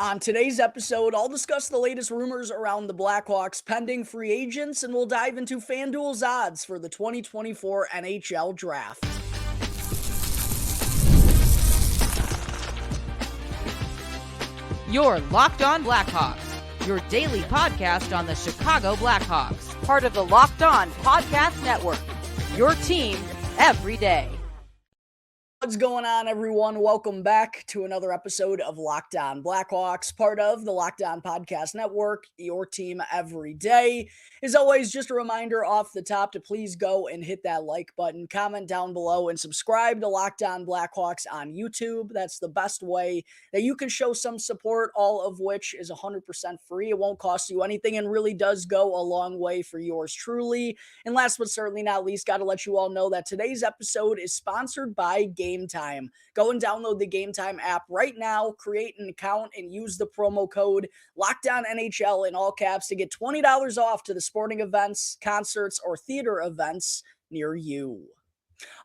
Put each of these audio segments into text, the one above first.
On today's episode, I'll discuss the latest rumors around the Blackhawks pending free agents, and we'll dive into FanDuel's odds for the 2024 NHL Draft. You're Locked On Blackhawks, your daily podcast on the Chicago Blackhawks, part of the Locked On Podcast Network, your team every day. What's going on, everyone? Welcome back to another episode of Locked On Blackhawks, part of the Locked On Podcast Network, your team every day. As always, just a reminder off the top to please go and hit that like button, comment down below, and subscribe to Locked On Blackhawks on YouTube. That's the best way that you can show some support, all of which is 100% free. It won't cost you anything and really does go a long way for yours truly. And last but certainly not least, got to let you all know that today's episode is sponsored by Game Time. Go and download the Game Time app right now, create an account, and use the promo code LOCKDOWNNHL in all caps to get $20 off to the sporting events, concerts, or theater events near you.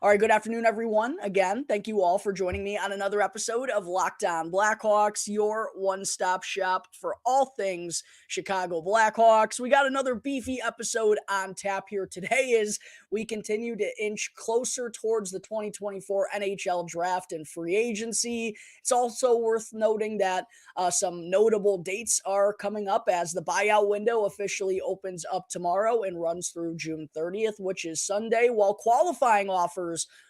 All right, good afternoon, everyone. Again, thank you all for joining me on another episode of Locked On Blackhawks, your one-stop shop for all things Chicago Blackhawks. We got another beefy episode on tap here today as we continue to inch closer towards the 2024 NHL Draft and free agency. It's also worth noting that some notable dates are coming up as the buyout window officially opens up tomorrow and runs through June 30th, which is Sunday, while qualifying offers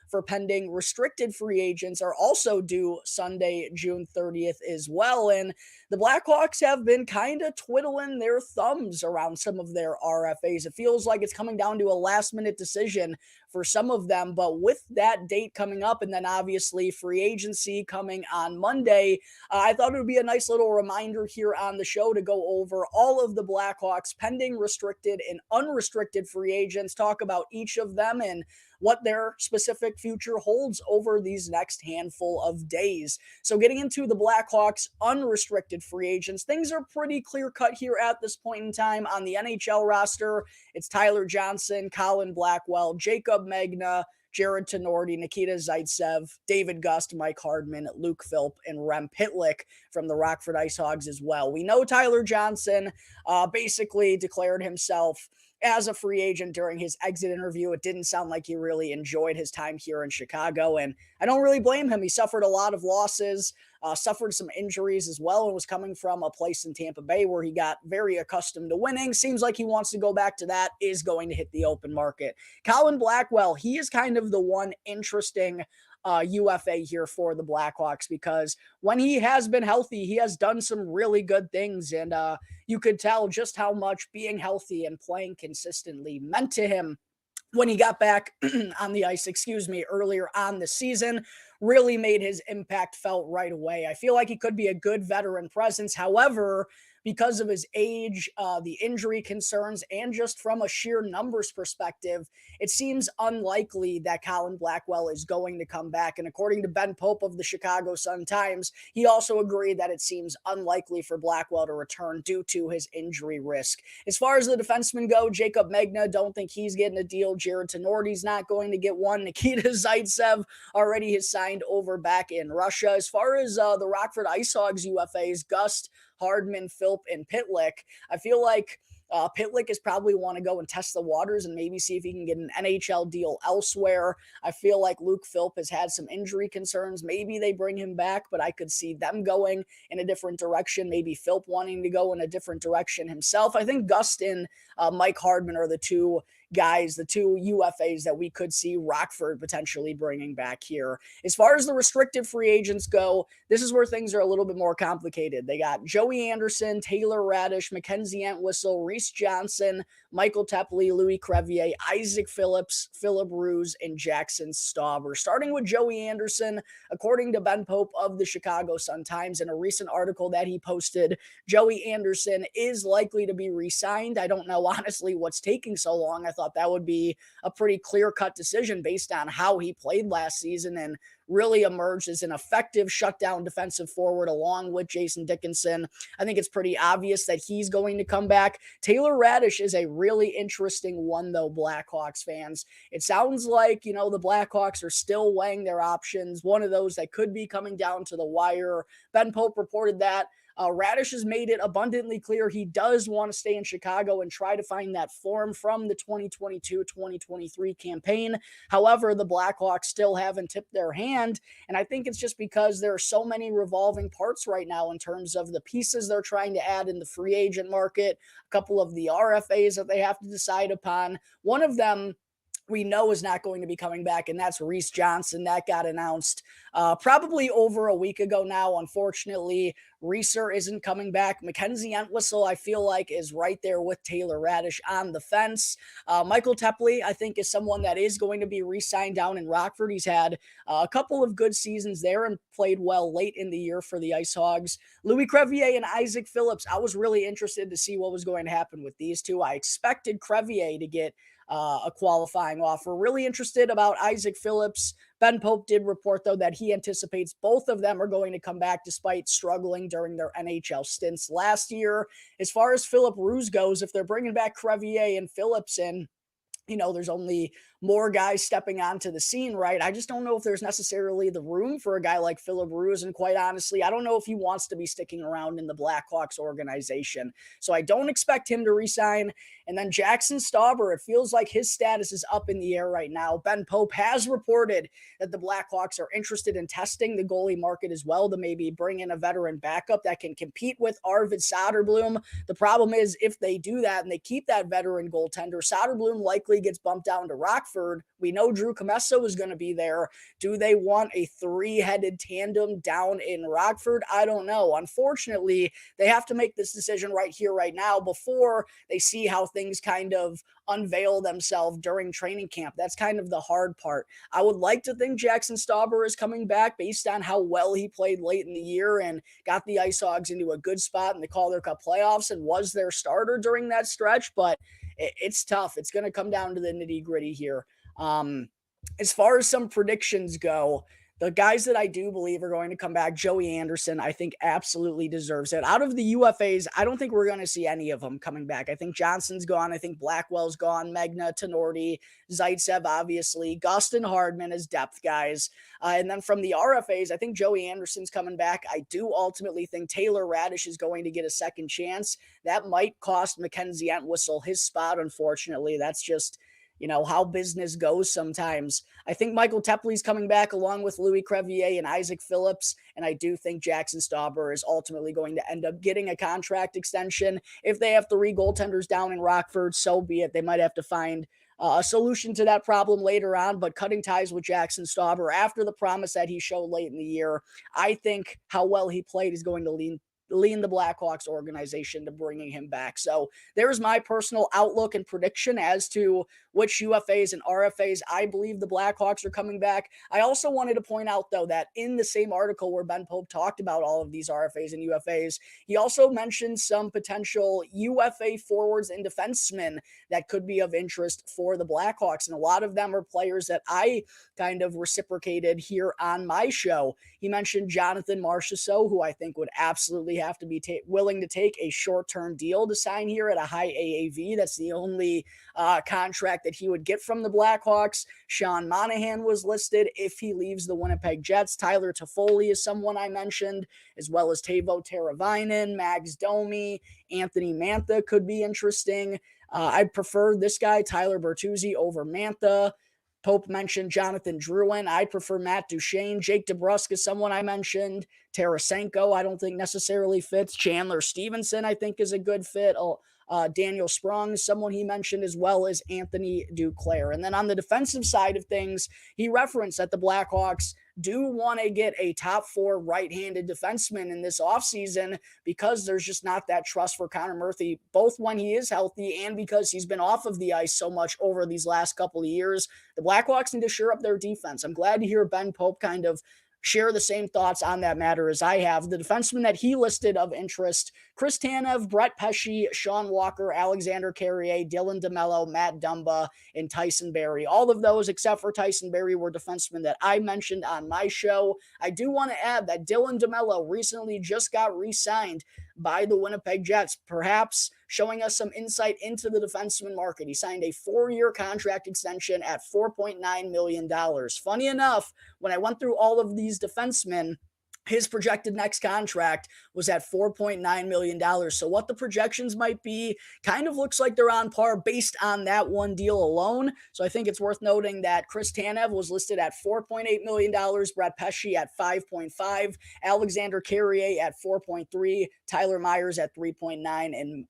for pending restricted free agents are also due Sunday, June 30th as well. And the Blackhawks have been kind of twiddling their thumbs around some of their RFAs. It feels like it's coming down to a last-minute decision for some of them, but with that date coming up and then obviously free agency coming on Monday, I thought it would be a nice little reminder here on the show to go over all of the Blackhawks pending restricted and unrestricted free agents, talk about each of them and what their specific future holds over these next handful of days. So getting into the Blackhawks unrestricted free agents, things are pretty clear-cut here at this point in time on the NHL roster. It's Tyler Johnson, Colin Blackwell, Jacob Magna, Jared Tenorti, Nikita Zaitsev, David Gust, Mike Hardman, Luke Philp, and Rem Pitlick from the Rockford Ice Hogs as well. We know Tyler Johnson basically declared himself as a free agent during his exit interview. It didn't sound like he really enjoyed his time here in Chicago, and I don't really blame him. He suffered a lot of losses, suffered some injuries as well, and was coming from a place in Tampa Bay where he got very accustomed to winning. Seems like he wants to go back to that, is going to hit the open market. Colin Blackwell, he is kind of the one interesting UFA here for the Blackhawks, because when he has been healthy, he has done some really good things, and you could tell just how much being healthy and playing consistently meant to him when he got back on the ice, earlier on the season. Really made his impact felt right away. I feel like he could be a good veteran presence. However, because of his age, the injury concerns, and just from a sheer numbers perspective, it seems unlikely that Colin Blackwell is going to come back. And according to Ben Pope of the Chicago Sun-Times, he also agreed that it seems unlikely for Blackwell to return due to his injury risk. As far as the defensemen go, Jacob Magna, don't think he's getting a deal. Jared Tenorti's not going to get one. Nikita Zaitsev already has signed over back in Russia. As far as the Rockford Ice Hogs UFAs, Gust, Hardman, Philp, and Pitlick, I feel like Pitlick is probably want to go and test the waters and maybe see if he can get an NHL deal elsewhere. I feel like Luke Philp has had some injury concerns. Maybe they bring him back, but I could see them going in a different direction. Maybe Philp wanting to go in a different direction himself. I think Gust and Mike Hardman are the two guys, the two UFAs that we could see Rockford potentially bringing back here. As far as the restricted free agents go, this is where things are a little bit more complicated. They got Joey Anderson, Taylor Raddysh, MacKenzie Entwistle, Reese Johnson, Michael Tepley, Louis Crevier, Isaak Phillips, Philip Ruse, and Jackson Stauber. Starting with Joey Anderson, according to Ben Pope of the Chicago Sun-Times in a recent article that he posted, Joey Anderson is likely to be re-signed. I don't know honestly what's taking so long. I thought that would be a pretty clear-cut decision based on how he played last season and really emerged as an effective shutdown defensive forward along with Jason Dickinson. I think it's pretty obvious that he's going to come back. Taylor Raddysh is a really interesting one, though, Blackhawks fans. It sounds like, the Blackhawks are still weighing their options, one of those that could be coming down to the wire. Ben Pope reported that Raddysh has made it abundantly clear he does want to stay in Chicago and try to find that form from the 2022-2023 campaign. However, the Blackhawks still haven't tipped their hand, and I think it's just because there are so many revolving parts right now in terms of the pieces they're trying to add in the free agent market, a couple of the RFAs that they have to decide upon. One of them we know is not going to be coming back, and that's Reese Johnson. That got announced probably over a week ago now. Unfortunately, Reeser isn't coming back. MacKenzie Entwistle, I feel like, is right there with Taylor Raddysh on the fence. Michael Tepley, I think, is someone that is going to be re-signed down in Rockford. He's had a couple of good seasons there and played well late in the year for the Ice Hogs. Louis Crevier and Isaak Phillips, I was really interested to see what was going to happen with these two. I expected Crevier to get a qualifying offer. Really interested about Isaak Phillips. Ben Pope did report, though, that he anticipates both of them are going to come back despite struggling during their NHL stints last year. As far as Philip Ruse goes, if they're bringing back Crevier and Phillips in, there's only more guys stepping onto the scene, right? I just don't know if there's necessarily the room for a guy like Philip Ruse. And quite honestly, I don't know if he wants to be sticking around in the Blackhawks organization. So I don't expect him to resign. And then Jackson Stauber, it feels like his status is up in the air right now. Ben Pope has reported that the Blackhawks are interested in testing the goalie market as well to maybe bring in a veteran backup that can compete with Arvid Soderblom. The problem is if they do that and they keep that veteran goaltender, Soderblom likely gets bumped down to Rockford. We know Drew Commesso is going to be there. Do they want a three-headed tandem down in Rockford? I don't know. Unfortunately, they have to make this decision right here, right now, before they see how things kind of unveil themselves during training camp. That's kind of the hard part. I would like to think Jackson Stauber is coming back based on how well he played late in the year and got the Ice Hogs into a good spot in the Calder Cup playoffs and was their starter during that stretch, but it's tough. It's going to come down to the nitty-gritty here. As far as some predictions go, the guys that I do believe are going to come back, Joey Anderson, I think absolutely deserves it. Out of the UFAs, I don't think we're going to see any of them coming back. I think Johnson's gone. I think Blackwell's gone. Megna, Tenorti, Zaitsev, obviously. Gustin Hardman as depth guys. And then from the RFAs, I think Joey Anderson's coming back. I do ultimately think Taylor Raddysh is going to get a second chance. That might cost MacKenzie Entwistle his spot, unfortunately. That's just how business goes sometimes. I think Michael Tepley's coming back along with Louis Crevier and Isaak Phillips, and I do think Jackson Stauber is ultimately going to end up getting a contract extension. If they have three goaltenders down in Rockford, so be it. They might have to find a solution to that problem later on, but cutting ties with Jackson Stauber after the promise that he showed late in the year, I think how well he played is going to lean the Blackhawks organization to bringing him back. So there's my personal outlook and prediction as to which UFAs and RFAs I believe the Blackhawks are coming back. I also wanted to point out, though, that in the same article where Ben Pope talked about all of these RFAs and UFAs, he also mentioned some potential UFA forwards and defensemen that could be of interest for the Blackhawks. And a lot of them are players that I kind of reciprocated here on my show. He mentioned Jonathan Marchessault, who I think would absolutely have to be willing to take a short-term deal to sign here at a high AAV. That's the only contract that he would get from the Blackhawks. Sean Monahan was listed if he leaves the Winnipeg Jets. Tyler Toffoli is someone I mentioned, as well as Teuvo Teravainen, Max Domi, Anthony Mantha could be interesting. I'd prefer this guy, Tyler Bertuzzi, over Mantha. Pope mentioned Jonathan Drouin. I prefer Matt Duchene. Jake DeBrusk is someone I mentioned. Tarasenko, I don't think necessarily fits. Chandler Stevenson, I think, is a good fit. Daniel Sprong, someone he mentioned, as well as Anthony Duclair. And then on the defensive side of things, he referenced that the Blackhawks do want to get a top four right-handed defenseman in this offseason because there's just not that trust for Connor Murphy, both when he is healthy and because he's been off of the ice so much over these last couple of years. The Blackhawks need to shore up their defense. I'm glad to hear Ben Pope kind of share the same thoughts on that matter as I have. The defensemen that he listed of interest, Chris Tanev, Brett Pesce, Sean Walker, Alexander Carrier, Dylan DeMello, Matt Dumba, and Tyson Barrie. All of those, except for Tyson Barrie, were defensemen that I mentioned on my show. I do want to add that Dylan DeMello recently just got re-signed by the Winnipeg Jets, perhaps showing us some insight into the defenseman market. He signed a 4-year contract extension at $4.9 million. Funny enough, when I went through all of these defensemen, his projected next contract was at $4.9 million. So what the projections might be kind of looks like they're on par based on that one deal alone. So I think it's worth noting that Chris Tanev was listed at $4.8 million, Brett Pesce at 5.5, Alexander Carrier at 4.3, Tyler Myers at 3.9, and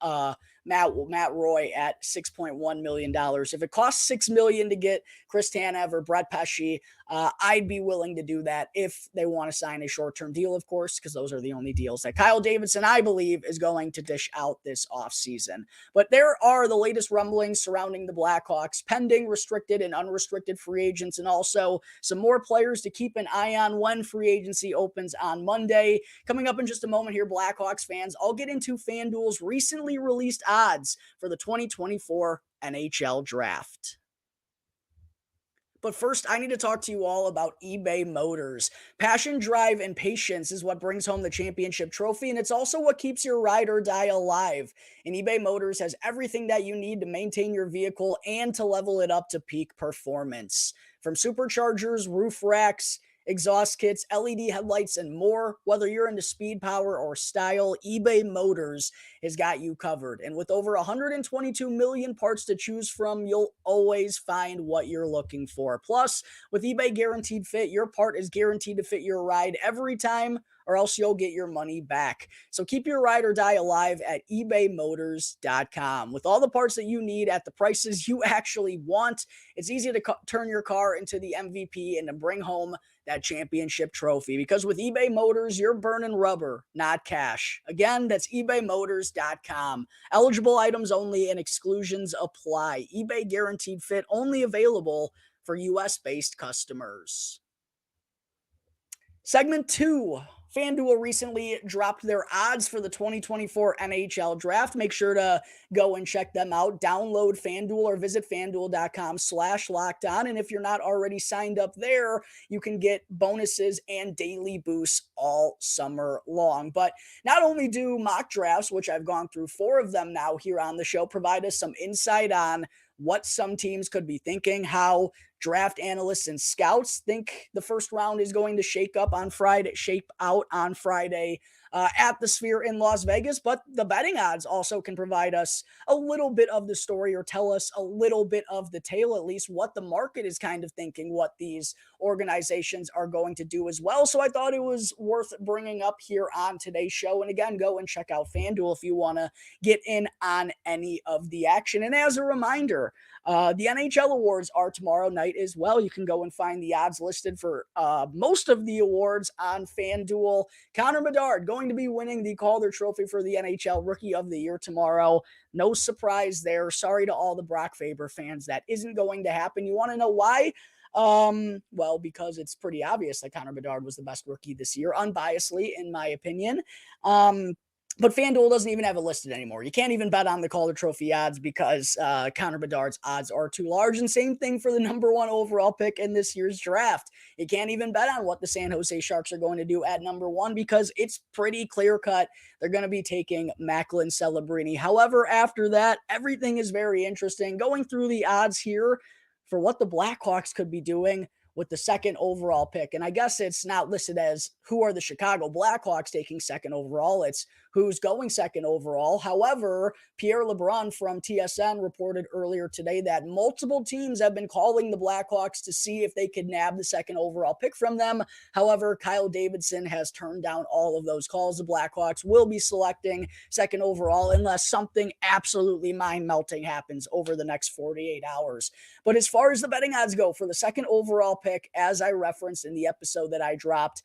Matt Roy at $6.1 million. If it costs $6 million to get Chris Tanev or Brett Pesce, I'd be willing to do that if they want to sign a short-term deal, of course, because those are the only deals that Kyle Davidson, I believe, is going to dish out this offseason. But there are the latest rumblings surrounding the Blackhawks, pending restricted and unrestricted free agents, and also some more players to keep an eye on when free agency opens on Monday. Coming up in just a moment here, Blackhawks fans, I'll get into FanDuel's recently released odds for the 2024 NHL Draft. But first, I need to talk to you all about eBay Motors. Passion, drive, and patience is what brings home the championship trophy, and it's also what keeps your ride or die alive. And eBay Motors has everything that you need to maintain your vehicle and to level it up to peak performance. From superchargers, roof racks, exhaust kits, LED headlights, and more. Whether you're into speed, power, or style, eBay Motors has got you covered. And with over 122 million parts to choose from, you'll always find what you're looking for. Plus, with eBay Guaranteed Fit, your part is guaranteed to fit your ride every time, or else you'll get your money back. So keep your ride or die alive at ebaymotors.com. With all the parts that you need at the prices you actually want, it's easy to turn your car into the MVP and to bring home that championship trophy. Because with eBay Motors, you're burning rubber, not cash. Again, that's ebaymotors.com. Eligible items only and exclusions apply. eBay Guaranteed Fit only available for U.S.-based customers. Segment 2. FanDuel recently dropped their odds for the 2024 NHL Draft. Make sure to go and check them out. Download FanDuel or visit FanDuel.com/lockedon. And if you're not already signed up there, you can get bonuses and daily boosts all summer long. But not only do mock drafts, which I've gone through 4 of them now here on the show, provide us some insight on what some teams could be thinking, how draft analysts and scouts think the first round is going to shape out on Friday at the Sphere in Las Vegas. But the betting odds also can provide us a little bit of the story, or tell us a little bit of the tale, at least what the market is kind of thinking, what these organizations are going to do as well. So I thought it was worth bringing up here on today's show. And again, go and check out FanDuel if you want to get in on any of the action. And as a reminder, the NHL awards are tomorrow night as well. You can go and find the odds listed for most of the awards on FanDuel. Connor Bedard going to be winning the Calder Trophy for the NHL Rookie of the Year tomorrow. No surprise there. Sorry to all the Brock Faber fans. That isn't going to happen. You want to know why? Well, because it's pretty obvious that Connor Bedard was the best rookie this year, unbiasedly, in my opinion. But FanDuel doesn't even have it listed anymore. You can't even bet on the Calder Trophy odds because Connor Bedard's odds are too large. And same thing for the number 1 overall pick in this year's draft. You can't even bet on what the San Jose Sharks are going to do at number 1 because it's pretty clear-cut. They're going to be taking Macklin Celebrini. However, after that, everything is very interesting. Going through the odds here for what the Blackhawks could be doing with the second overall pick. And I guess it's not listed as who are the Chicago Blackhawks taking second overall. It's who's going second overall. However, Pierre LeBrun from TSN reported earlier today that multiple teams have been calling the Blackhawks to see if they could nab the second overall pick from them. However, Kyle Davidson has turned down all of those calls. The Blackhawks will be selecting second overall unless something absolutely mind-melting happens over the next 48 hours. But as far as the betting odds go for the second overall pick, as I referenced in the episode that I dropped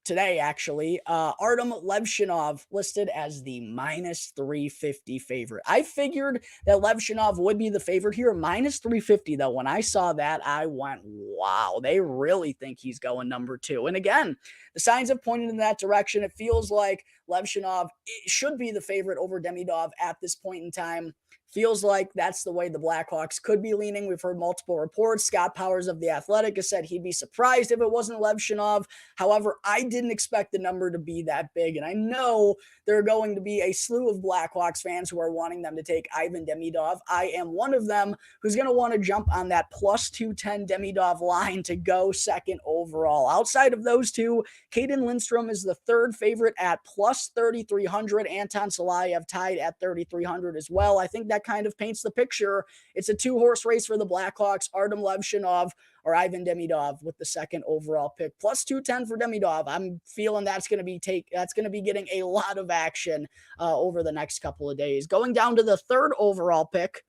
today, actually, Artyom Levshunov listed as the minus 350 favorite. I figured that Levshunov would be the favorite here. Minus 350, though, when I saw that, I went, wow, they really think he's going number 2. And again, the signs have pointed in that direction. It feels like Levshunov should be the favorite over Demidov at this point in time. Feels like that's the way the Blackhawks could be leaning. We've heard multiple reports. Scott Powers of The Athletic has said he'd be surprised if it wasn't Levshunov. However, I didn't expect the number to be that big. And I know there are going to be a slew of Blackhawks fans who are wanting them to take Ivan Demidov. I am one of them who's going to want to jump on that plus 210 Demidov line to go second overall. Outside of those two, Caden Lindstrom is the third favorite at plus 3,300. Anton Salayev tied at 3,300 as well. I think that kind of paints the picture. It's a two-horse race for the Blackhawks, Artyom Levshunov or Ivan Demidov with the second overall pick. Plus 210 for Demidov. I'm feeling that's going to be getting a lot of action over the next couple of days. Going down to the third overall pick,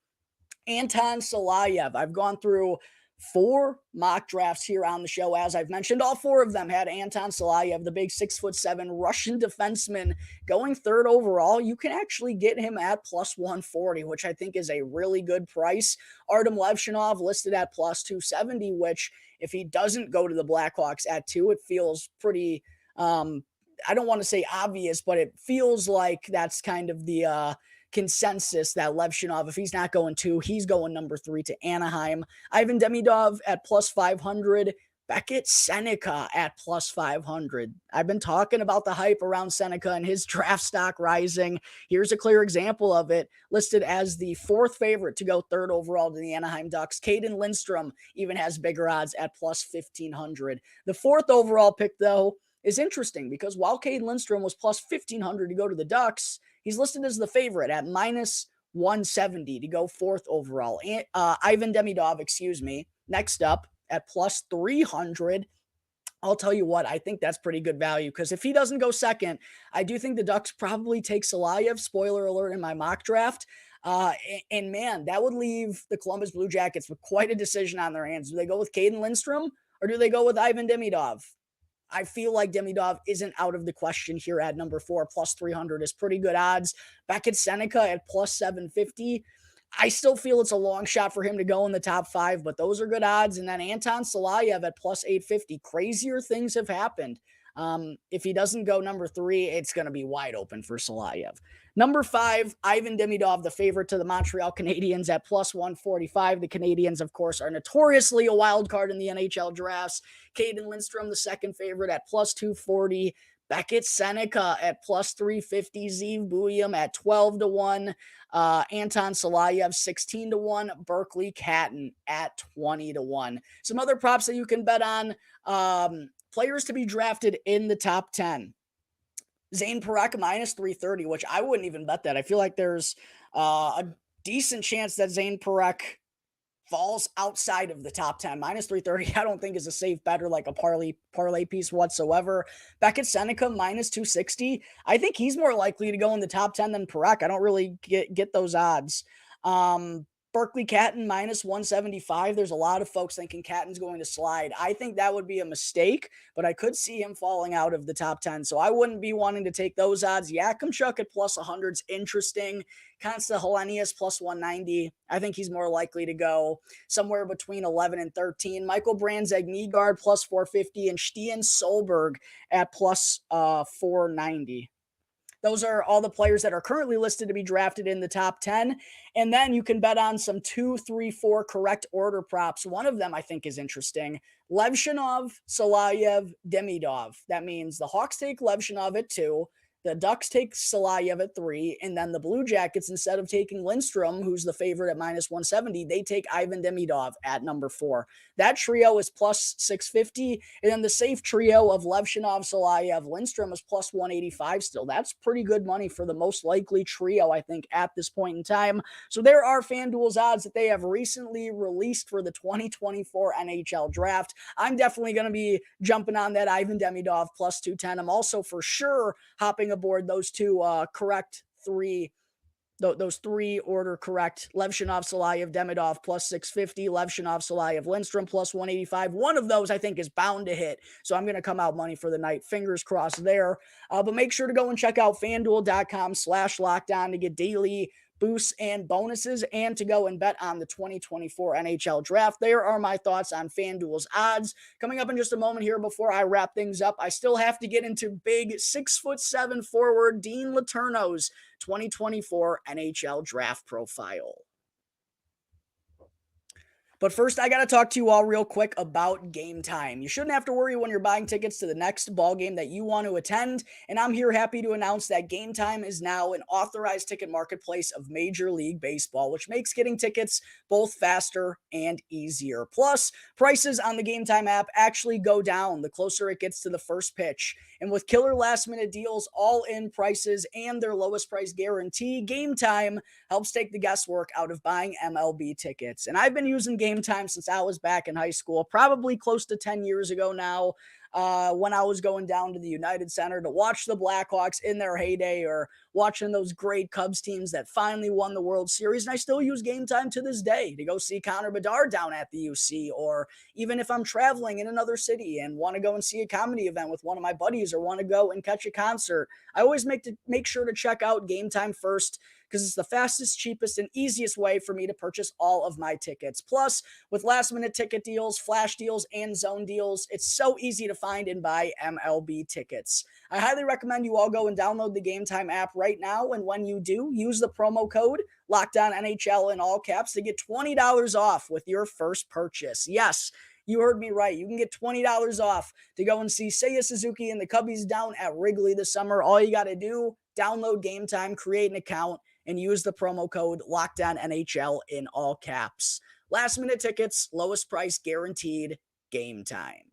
Anton Salayev. I've gone through 4 mock drafts here on the show. As I've mentioned, all 4 of them had Anton Salayev, the big 6'7" Russian defenseman, going third overall. You can actually get him at plus 140, which I think is a really good price. Artyom Levshunov listed at plus 270, which if he doesn't go to the Blackhawks at 2, it feels pretty, I don't want to say obvious, but it feels like that's kind of the consensus that Levshunov, if he's not going 2, he's going number 3 to Anaheim. Ivan Demidov at plus 500. Beckett Seneca at plus 500. I've been talking about the hype around Seneca and his draft stock rising. Here's a clear example of it. Listed as the 4th favorite to go 3rd overall to the Anaheim Ducks. Caden Lindstrom even has bigger odds at plus 1,500. The 4th overall pick, though, is interesting because while Caden Lindstrom was plus 1,500 to go to the Ducks, he's listed as the favorite at minus 170 to go 4th overall. Ivan Demidov, next up at plus 300. I'll tell you what, I think that's pretty good value because if he doesn't go second, I do think the Ducks probably take Salayev, spoiler alert, in my mock draft. And man, that would leave the Columbus Blue Jackets with quite a decision on their hands. Do they go with Caden Lindstrom or do they go with Ivan Demidov? I feel like Demidov isn't out of the question here at number 4. Plus 300 is pretty good odds. Beckett Seneca at plus 750. I still feel it's a long shot for him to go in the top 5, but those are good odds. And then Anton Salayev at plus 850. Crazier things have happened. If he doesn't go number 3, it's going to be wide open for Salayev. Number 5, Ivan Demidov, the favorite to the Montreal Canadiens at plus 145. The Canadiens, of course, are notoriously a wild card in the NHL drafts. Caden Lindstrom, the second favorite at plus 240. Beckett Seneca at plus 350. Zeev Buium at 12 to 1. Anton Salayev 16 to 1. Berkeley Catton at 20 to 1. Some other props that you can bet on. Players to be drafted in the top 10. Zane Parekh minus 330, which I wouldn't even bet that. I feel like there's a decent chance that Zane Parekh falls outside of the top 10. Minus 330, I don't think is a safe bet or like a parlay piece whatsoever. Beckett Seneca minus 260. I think he's more likely to go in the top 10 than Parekh. I don't really get those odds. Berkeley Catton minus 175. There's a lot of folks thinking Catton's going to slide. I think that would be a mistake, but I could see him falling out of the top 10. So I wouldn't be wanting to take those odds. Yakimchuk at plus 100 is interesting. Consta Helenius plus 190. I think he's more likely to go somewhere between 11 and 13. Michael Brandzeg Nygaard plus 450 and Stian Solberg at plus 490. Those are all the players that are currently listed to be drafted in the top 10. And then you can bet on some 2, 3, 4 correct order props. One of them I think is interesting. Levshunov, Salayev, Demidov. That means the Hawks take Levshunov at 2. The Ducks take Salayev at 3, and then the Blue Jackets, instead of taking Lindstrom, who's the favorite at minus 170, they take Ivan Demidov at number 4. That trio is plus 650, and then the safe trio of Levshunov, Salayev, Lindstrom is plus 185 still. That's pretty good money for the most likely trio, I think, at this point in time. So there are FanDuel's odds that they have recently released for the 2024 NHL Draft. I'm definitely going to be jumping on that Ivan Demidov plus 210. I'm also for sure hopping aboard those two those 3 order correct. Levshunov, Salayev, Demidov plus 650. Levshunov, Salayev, Lindstrom plus 185. One of those I think is bound to hit. So I'm going to come out money for the night. Fingers crossed there. But make sure to go and check out FanDuel.com/lockedon to get daily boosts, and bonuses, and to go and bet on the 2024 NHL Draft. There are my thoughts on FanDuel's odds. Coming up in just a moment here before I wrap things up, I still have to get into big 6'7" forward Dean Letourneau's 2024 NHL Draft Profile. But first, I got to talk to you all real quick about Game Time. You shouldn't have to worry when you're buying tickets to the next ball game that you want to attend, and I'm here happy to announce that Game Time is now an authorized ticket marketplace of Major League Baseball, which makes getting tickets both faster and easier. Plus, prices on the Game Time app actually go down the closer it gets to the first pitch. And with killer last-minute deals, all-in prices, and their lowest price guarantee, Game Time helps take the guesswork out of buying MLB tickets. And I've been using Game Time since I was back in high school, probably close to 10 years ago now, when I was going down to the United Center to watch the Blackhawks in their heyday, or watching those great Cubs teams that finally won the World Series. And I still use Game Time to this day to go see Connor Bedard down at the UC, or even if I'm traveling in another city and want to go and see a comedy event with one of my buddies, or want to go and catch a concert, I always make sure to check out Game Time first, because it's the fastest, cheapest, and easiest way for me to purchase all of my tickets. Plus, with last-minute ticket deals, flash deals, and zone deals, it's so easy to find and buy MLB tickets. I highly recommend you all go and download the Game Time app right now, and when you do, use the promo code LOCKEDONNHL in all caps to get $20 off with your first purchase. Yes, you heard me right. You can get $20 off to go and see Seiya Suzuki and the Cubbies down at Wrigley this summer. All you got to do, download Game Time, create an account, and use the promo code LOCKEDONNHL in all caps. Last minute tickets, lowest price guaranteed, Game Time.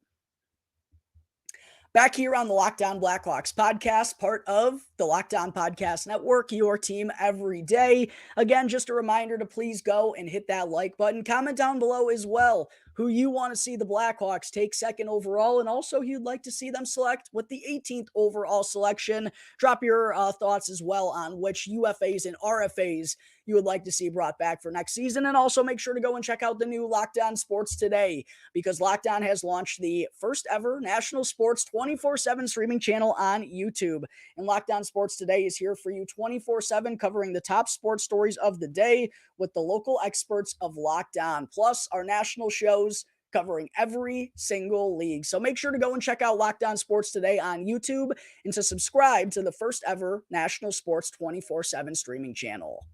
Back here on the Locked On Blackhawks podcast, part of the Locked On Podcast Network, your team every day. Again, just a reminder to please go and hit that like button. Comment down below as well who you want to see the Blackhawks take second overall, and also who you'd like to see them select with the 18th overall selection. Drop your thoughts as well on which UFAs and RFAs you would like to see brought back for next season. And also make sure to go and check out the new Locked On Sports Today, because Locked On has launched the first ever national sports 24/7 streaming channel on YouTube. And Locked On Sports Today is here for you 24/7, covering the top sports stories of the day with the local experts of Locked On, plus our national shows covering every single league. So make sure to go and check out Locked On Sports Today on YouTube, and to subscribe to the first ever national sports 24/7 streaming channel.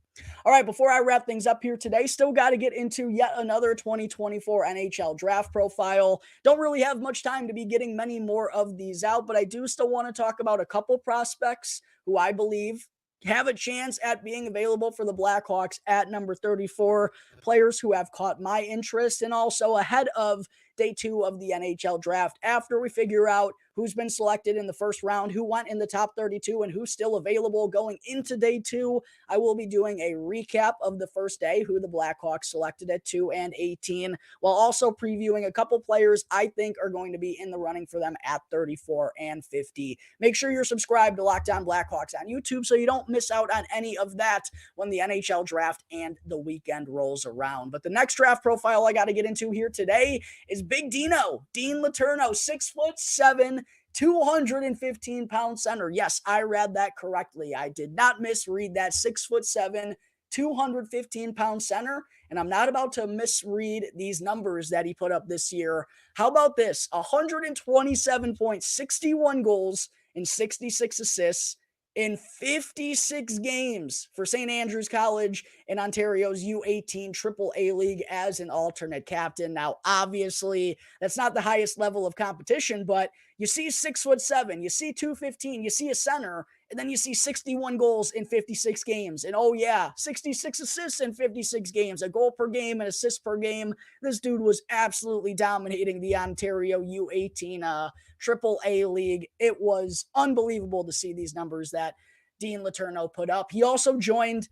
All right, before I wrap things up here today, still got to get into yet another 2024 NHL Draft Profile. Don't really have much time to be getting many more of these out, but I do still want to talk about a couple prospects who I believe have a chance at being available for the Blackhawks at number 34, players who have caught my interest, and also ahead of day 2 of the NHL draft, after we figure out who's been selected in the first round, who went in the top 32, and who's still available going into day 2. I will be doing a recap of the first day, who the Blackhawks selected at 2 and 18, while also previewing a couple players I think are going to be in the running for them at 34 and 50. Make sure you're subscribed to Locked On Blackhawks on YouTube so you don't miss out on any of that when the NHL draft and the weekend rolls around. But the next draft profile I got to get into here today is Big Dino, Dean Letourneau, 6'7", 215-pound center. Yes, I read that correctly. I did not misread that. 6'7", 215-pound center. And I'm not about to misread these numbers that he put up this year. How about this? 127 points, 61 goals, and 66 assists in 56 games for St. Andrews College in Ontario's U18 AAA League as an alternate captain. Now, obviously, that's not the highest level of competition, but you see 6'7", you see 215, you see a center, and then you see 61 goals in 56 games. And oh yeah, 66 assists in 56 games, a goal per game, an assist per game. This dude was absolutely dominating the Ontario U18 AAA League. It was unbelievable to see these numbers that Dean Letourneau put up. He also joined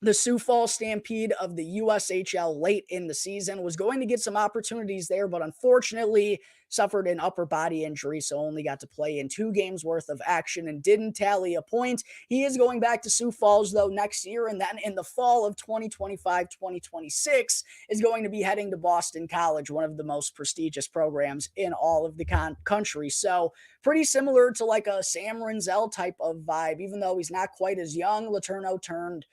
the Sioux Falls Stampede of the USHL late in the season, was going to get some opportunities there, but unfortunately suffered an upper body injury, so only got to play in 2 games worth of action and didn't tally a point. He is going back to Sioux Falls, though, next year, and then in the fall of 2025-2026 is going to be heading to Boston College, one of the most prestigious programs in all of the country. So pretty similar to like a Sam Renzel type of vibe, even though he's not quite as young. Letourneau turned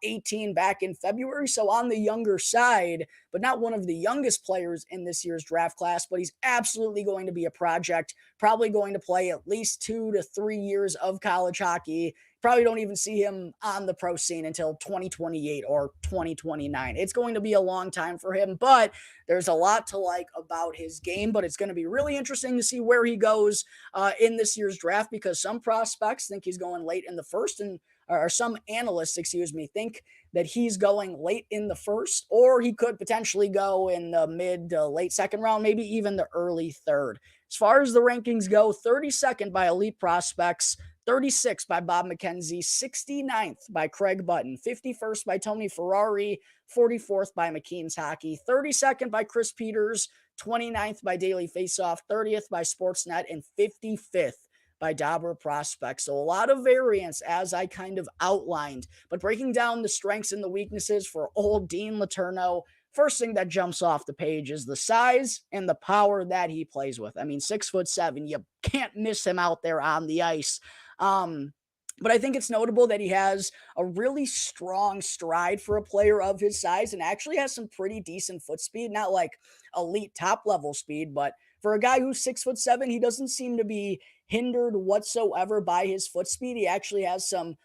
18 back in February. So on the younger side, but not one of the youngest players in this year's draft class, but he's absolutely going to be a project, probably going to play at least 2 to 3 years of college hockey. Probably don't even see him on the pro scene until 2028 or 2029. It's going to be a long time for him, but there's a lot to like about his game. But it's going to be really interesting to see where he goes in this year's draft, because some prospects think he's going late in the first, and or some analysts, think that he's going late in the first, or he could potentially go in the mid to late second round, maybe even the early third. As far as the rankings go, 32nd by elite prospects, 36th by Bob McKenzie, 69th by Craig Button, 51st by Tony Ferrari, 44th by McKean's Hockey, 32nd by Chris Peters, 29th by Daily Faceoff, 30th by Sportsnet, and 55th by Dobber Prospects. So a lot of variance, as I kind of outlined, but breaking down the strengths and the weaknesses for old Dean Letourneau. First thing that jumps off the page is the size and the power that he plays with. I mean, 6'7", you can't miss him out there on the ice. But I think it's notable that he has a really strong stride for a player of his size, and actually has some pretty decent foot speed. Not like elite top level speed, but for a guy who's 6'7", he doesn't seem to be hindered whatsoever by his foot speed. He actually has some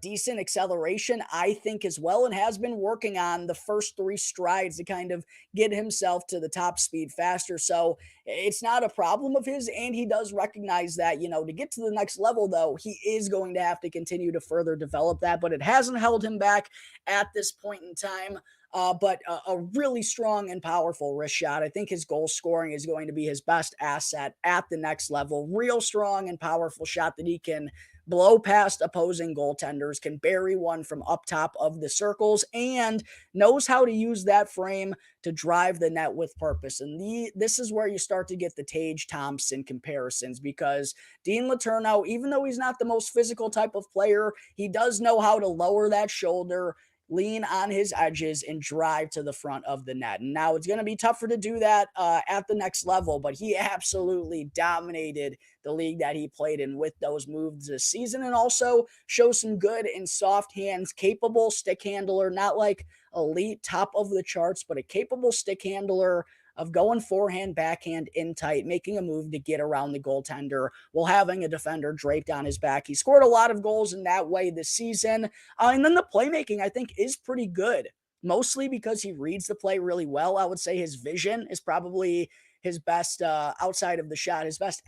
decent acceleration, I think, as well, and has been working on the first 3 strides to kind of get himself to the top speed faster. So it's not a problem of his, and he does recognize that, to get to the next level, though, he is going to have to continue to further develop that, but it hasn't held him back at this point in time. But a really strong and powerful wrist shot. I think his goal scoring is going to be his best asset at the next level. Real strong and powerful shot that he can blow past opposing goaltenders, can bury one from up top of the circles, and knows how to use that frame to drive the net with purpose. And this is where you start to get the Tage Thompson comparisons, because Dean Letourneau, even though he's not the most physical type of player, he does know how to lower that shoulder, lean on his edges, and drive to the front of the net. And now it's going to be tougher to do that at the next level, but he absolutely dominated the league that he played in with those moves this season, and also shows some good and soft hands, capable stick handler, not like elite top of the charts, but a capable stick handler of going forehand, backhand in tight, making a move to get around the goaltender while having a defender draped on his back. He scored a lot of goals in that way this season. And then the playmaking, I think, is pretty good, mostly because he reads the play really well. I would say his vision is probably his best outside of the shot, his best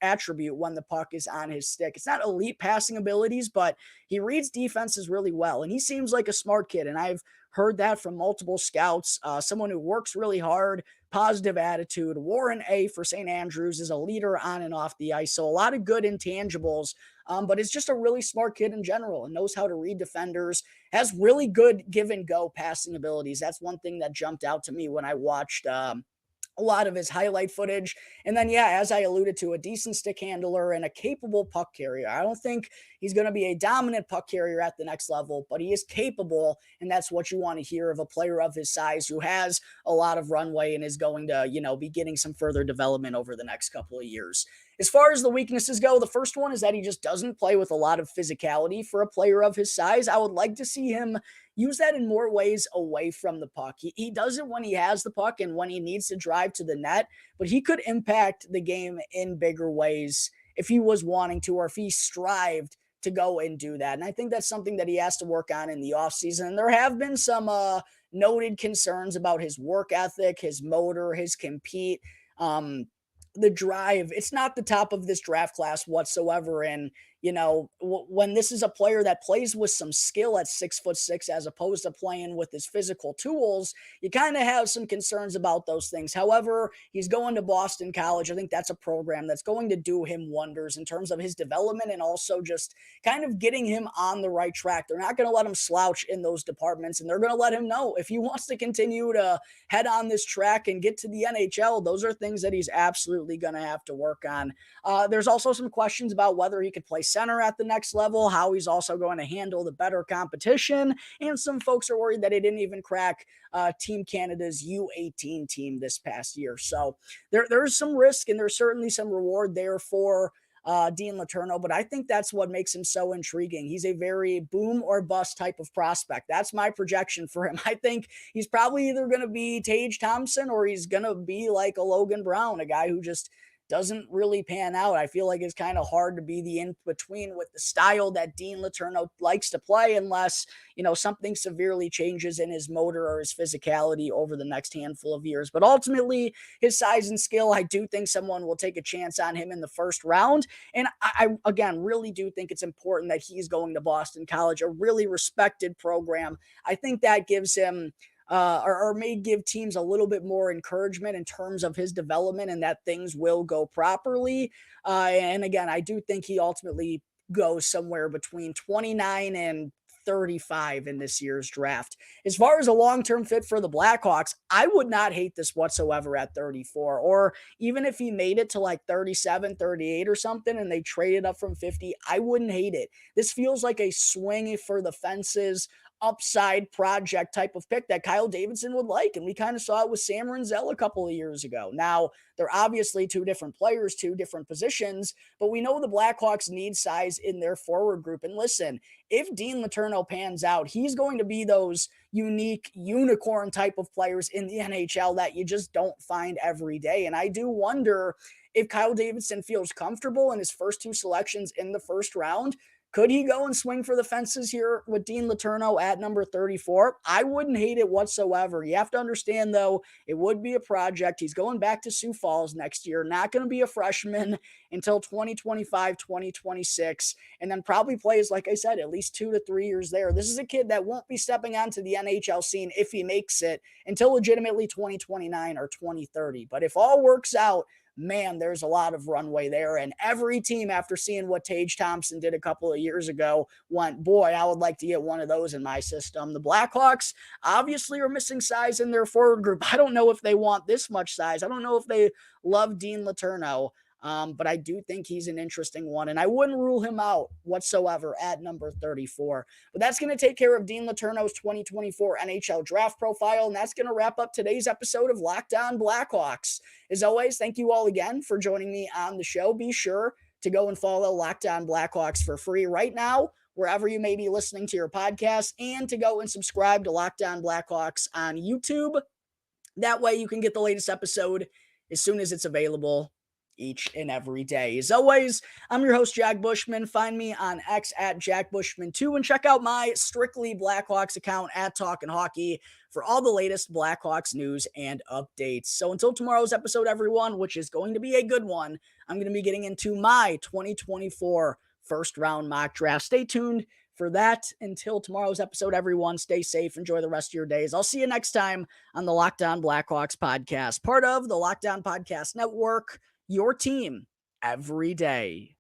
attribute when the puck is on his stick. It's not elite passing abilities, but he reads defenses really well. And he seems like a smart kid. And I've heard that from multiple scouts, someone who works really hard, positive attitude. Warren A for St. Andrews is a leader on and off the ice. So a lot of good intangibles, but it's just a really smart kid in general and knows how to read defenders, has really good give and go passing abilities. That's one thing that jumped out to me when I watched a lot of his highlight footage. And then, yeah, as I alluded to, a decent stick handler and a capable puck carrier. I don't think he's going to be a dominant puck carrier at the next level, but he is capable, and that's what you want to hear of a player of his size who has a lot of runway and is going to, be getting some further development over the next couple of years. As far as the weaknesses go, the first one is that he just doesn't play with a lot of physicality for a player of his size. I would like to see him use that in more ways away from the puck. He does it when he has the puck and when he needs to drive to the net, but he could impact the game in bigger ways if he was wanting to, or if he strived to go and do that. And I think that's something that he has to work on in the offseason. And there have been some noted concerns about his work ethic, his motor, his compete, the drive. It's not the top of this draft class whatsoever. And, when this is a player that plays with some skill at 6'6", as opposed to playing with his physical tools, you kind of have some concerns about those things. However, he's going to Boston College. I think that's a program that's going to do him wonders in terms of his development and also just kind of getting him on the right track. They're not going to let him slouch in those departments, and they're going to let him know if he wants to continue to head on this track and get to the NHL, those are things that he's absolutely going to have to work on. There's also some questions about whether he could play center at the next level, how he's also going to handle the better competition, and some folks are worried that he didn't even crack Team Canada's U18 team this past year. So there's some risk, and there's certainly some reward there for Dean Letourneau, but I think that's what makes him so intriguing. He's a very boom or bust type of prospect. That's my projection for him. I think he's probably either going to be Tage Thompson or he's going to be like a Logan Brown, a guy who just doesn't really pan out. I feel like it's kind of hard to be the in-between with the style that Dean Letourneau likes to play unless, something severely changes in his motor or his physicality over the next handful of years. But ultimately, his size and skill, I do think someone will take a chance on him in the first round. And I again, really do think it's important that he's going to Boston College, a really respected program. I think that gives him or may give teams a little bit more encouragement in terms of his development and that things will go properly. And again, I do think he ultimately goes somewhere between 29 and 35 in this year's draft. As far as a long-term fit for the Blackhawks, I would not hate this whatsoever at 34, or even if he made it to like 37, 38 or something and they traded up from 50, I wouldn't hate it. This feels like a swing for the fences upside project type of pick that Kyle Davidson would like. And we kind of saw it with Sam Renzel a couple of years ago. Now, they're obviously two different players, two different positions, but we know the Blackhawks need size in their forward group. And listen, if Dean Letourneau pans out, he's going to be those unique unicorn type of players in the NHL that you just don't find every day. And I do wonder if Kyle Davidson feels comfortable in his first two selections in the first round. Could he go and swing for the fences here with Dean Letourneau at number 34? I wouldn't hate it whatsoever. You have to understand, though, it would be a project. He's going back to Sioux Falls next year, not going to be a freshman until 2025, 2026, and then probably plays, like I said, at least 2 to 3 years there. This is a kid that won't be stepping onto the NHL scene if he makes it until legitimately 2029 or 2030. But if all works out, man, there's a lot of runway there. And every team, after seeing what Tage Thompson did a couple of years ago, went, boy, I would like to get one of those in my system. The Blackhawks obviously are missing size in their forward group. I don't know if they want this much size. I don't know if they love Dean Letourneau. But I do think he's an interesting one, and I wouldn't rule him out whatsoever at number 34. But that's going to take care of Dean Letourneau's 2024 NHL Draft Profile, and that's going to wrap up today's episode of Locked On Blackhawks. As always, thank you all again for joining me on the show. Be sure to go and follow Locked On Blackhawks for free right now, wherever you may be listening to your podcast, and to go and subscribe to Locked On Blackhawks on YouTube. That way you can get the latest episode as soon as it's available each and every day. As always, I'm your host, Jack Bushman. Find me on X at JackBushman2 and check out my Strictly Blackhawks account at Talkin' Hockey for all the latest Blackhawks news and updates. So until tomorrow's episode, everyone, which is going to be a good one, I'm going to be getting into my 2024 first round mock draft. Stay tuned for that. Until tomorrow's episode, everyone, stay safe. Enjoy the rest of your days. I'll see you next time on the Locked On Blackhawks podcast, part of the Locked On Podcast Network, your team every day.